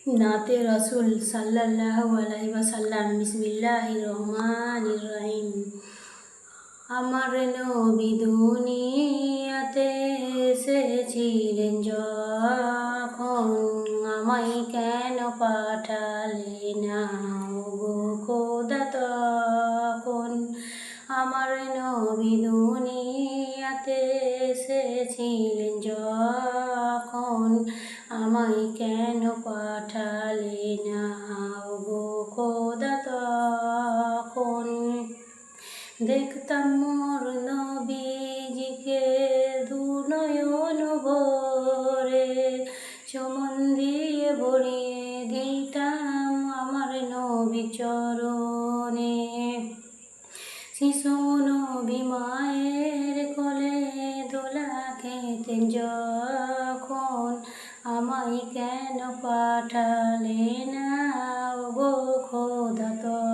नाते रसूल सल्लल्लाहु अलैहि वसल्লাম বিসমিল্লাহির রহমানির রহিম। আমার নবী দুনিয়াতে এসেছিলেন যখন, আমায় কেন পাঠালে না ওগো খোদা তখন। আমার নবী দুনিয়াতে এসেছিলেন যখন, আমায় কেন পাঠালে না ওগো খোদা তখন। দেখতাম মোর নবীজিকে দুনয়ন ভরে, চুমন দিয়ে ভরিয়ে দিতাম আমার নবী চরণে। শিশু নবী মায়ের কোলে দোলা খেতেন যখন, আমায় কেন পাঠালে না ওগো খোদা তখন।